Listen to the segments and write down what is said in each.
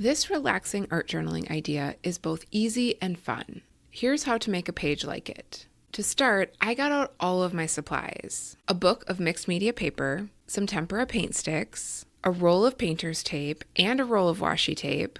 This relaxing art journaling idea is both easy and fun. Here's how to make a page like it. To start, I got out all of my supplies. A book of mixed media paper, some tempera paint sticks, a roll of painter's tape and a roll of washi tape,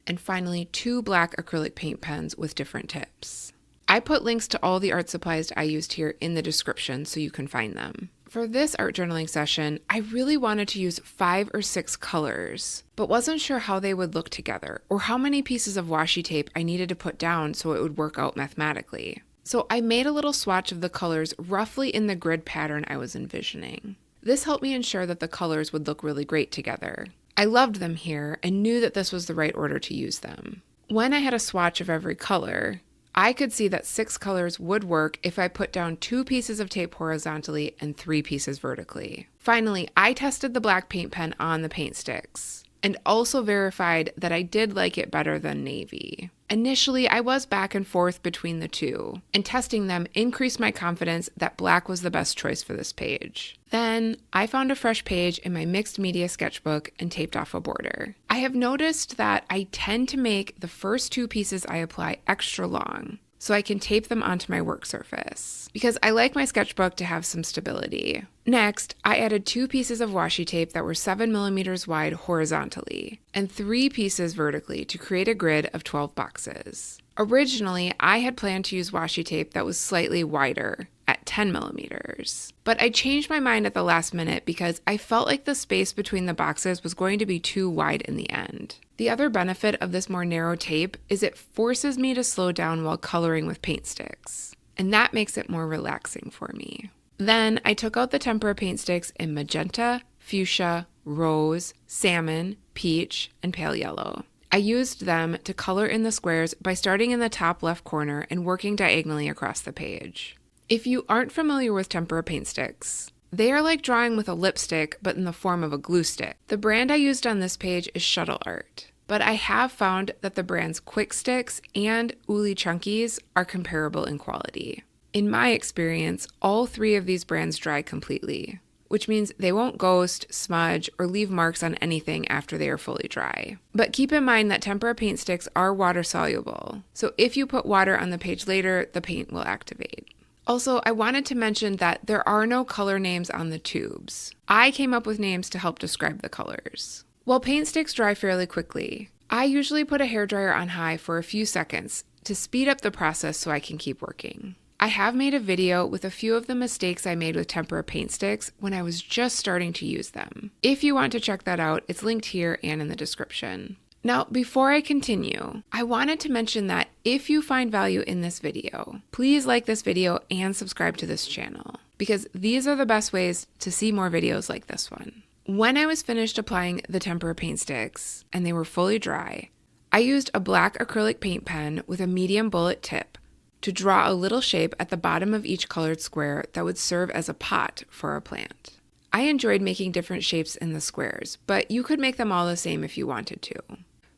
and finally 2 black acrylic paint pens with different tips. I put links to all the art supplies I used here in the description so you can find them. For this art journaling session, I really wanted to use 5 or 6 colors, but wasn't sure how they would look together or how many pieces of washi tape I needed to put down so it would work out mathematically. So I made a little swatch of the colors roughly in the grid pattern I was envisioning. This helped me ensure that the colors would look really great together. I loved them here and knew that this was the right order to use them. When I had a swatch of every color, I could see that 6 colors would work if I put down 2 pieces of tape horizontally and 3 pieces vertically. Finally, I tested the black paint pen on the paint sticks and also verified that I did like it better than navy. Initially, I was back and forth between the two, and testing them increased my confidence that black was the best choice for this page. Then, I found a fresh page in my mixed media sketchbook and taped off a border. I have noticed that I tend to make the first 2 pieces I apply extra long, so I can tape them onto my work surface, because I like my sketchbook to have some stability. Next, I added 2 pieces of washi tape that were 7 millimeters wide horizontally, and 3 pieces vertically to create a grid of 12 boxes. Originally, I had planned to use washi tape that was slightly wider, at 10 millimeters. But I changed my mind at the last minute because I felt like the space between the boxes was going to be too wide in the end. The other benefit of this more narrow tape is it forces me to slow down while coloring with paint sticks, and that makes it more relaxing for me. Then I took out the tempera paint sticks in magenta, fuchsia, rose, salmon, peach, and pale yellow. I used them to color in the squares by starting in the top left corner and working diagonally across the page. If you aren't familiar with tempera paint sticks, they are like drawing with a lipstick but in the form of a glue stick. The brand I used on this page is Shuttle Art, but I have found that the brands Quick Sticks and Uli Chunkies are comparable in quality. In my experience, all 3 of these brands dry completely, which means they won't ghost, smudge, or leave marks on anything after they are fully dry. But keep in mind that tempera paint sticks are water soluble, so if you put water on the page later, the paint will activate. Also, I wanted to mention that there are no color names on the tubes. I came up with names to help describe the colors. While paint sticks dry fairly quickly, I usually put a hairdryer on high for a few seconds to speed up the process so I can keep working. I have made a video with a few of the mistakes I made with tempera paint sticks when I was just starting to use them. If you want to check that out, it's linked here and in the description. Now, before I continue, I wanted to mention that if you find value in this video, please like this video and subscribe to this channel, because these are the best ways to see more videos like this one. When I was finished applying the tempera paint sticks and they were fully dry, I used a black acrylic paint pen with a medium bullet tip to draw a little shape at the bottom of each colored square that would serve as a pot for a plant. I enjoyed making different shapes in the squares, but you could make them all the same if you wanted to.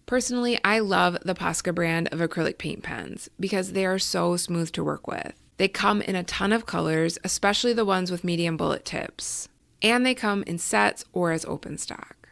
Personally, I love the POSCA brand of acrylic paint pens because they are so smooth to work with. They come in a ton of colors, especially the ones with medium bullet tips, and they come in sets or as open stock.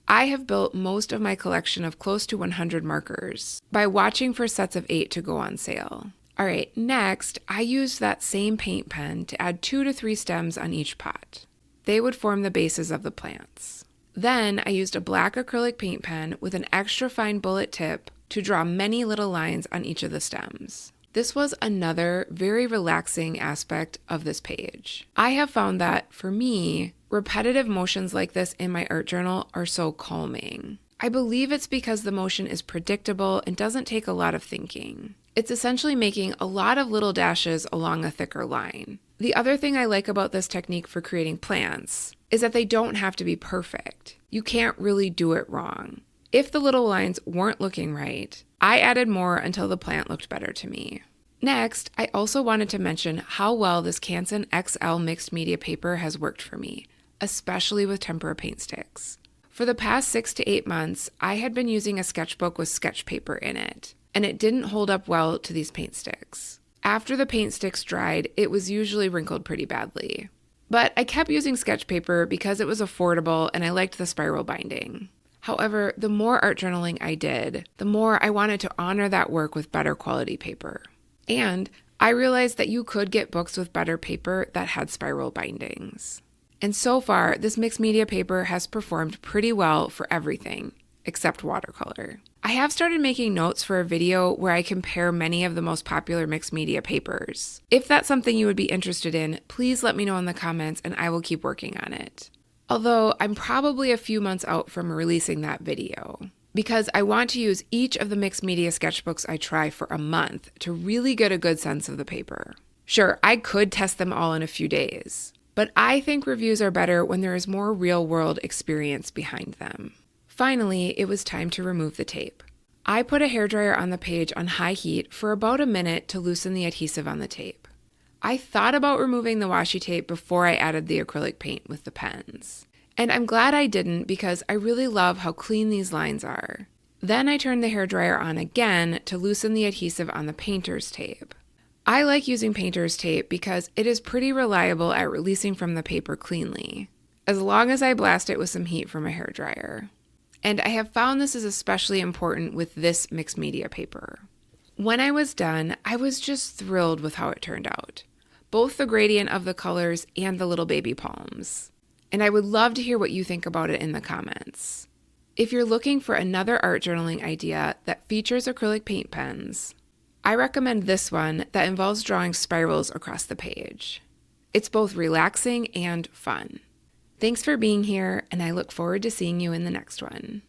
I have built most of my collection of close to 100 markers by watching for sets of 8 to go on sale. Alright, next, I used that same paint pen to add 2 to 3 stems on each pot. They would form the bases of the plants. Then I used a black acrylic paint pen with an extra fine bullet tip to draw many little lines on each of the stems. This was another very relaxing aspect of this page. I have found that, for me, repetitive motions like this in my art journal are so calming. I believe it's because the motion is predictable and doesn't take a lot of thinking. It's essentially making a lot of little dashes along a thicker line. The other thing I like about this technique for creating plants is that they don't have to be perfect. You can't really do it wrong. If the little lines weren't looking right, I added more until the plant looked better to me. Next, I also wanted to mention how well this Canson XL mixed media paper has worked for me, especially with tempera paint sticks. For the past 6 to 8 months, I had been using a sketchbook with sketch paper in it, and it didn't hold up well to these paint sticks. After the paint sticks dried, it was usually wrinkled pretty badly. But I kept using sketch paper because it was affordable and I liked the spiral binding. However, the more art journaling I did, the more I wanted to honor that work with better quality paper. And I realized that you could get books with better paper that had spiral bindings. And so far, this mixed media paper has performed pretty well for everything except watercolor. I have started making notes for a video where I compare many of the most popular mixed media papers. If that's something you would be interested in, please let me know in the comments and I will keep working on it. Although I'm probably a few months out from releasing that video, because I want to use each of the mixed media sketchbooks I try for a month to really get a good sense of the paper. Sure, I could test them all in a few days, but I think reviews are better when there is more real-world experience behind them. Finally, it was time to remove the tape. I put a hairdryer on the page on high heat for about a minute to loosen the adhesive on the tape. I thought about removing the washi tape before I added the acrylic paint with the pens. And I'm glad I didn't because I really love how clean these lines are. Then I turned the hairdryer on again to loosen the adhesive on the painter's tape. I like using painter's tape because it is pretty reliable at releasing from the paper cleanly, as long as I blast it with some heat from a hairdryer. And I have found this is especially important with this mixed media paper. When I was done, I was just thrilled with how it turned out, both the gradient of the colors and the little baby palms. And I would love to hear what you think about it in the comments. If you're looking for another art journaling idea that features acrylic paint pens, I recommend this one that involves drawing spirals across the page. It's both relaxing and fun. Thanks for being here, and I look forward to seeing you in the next one.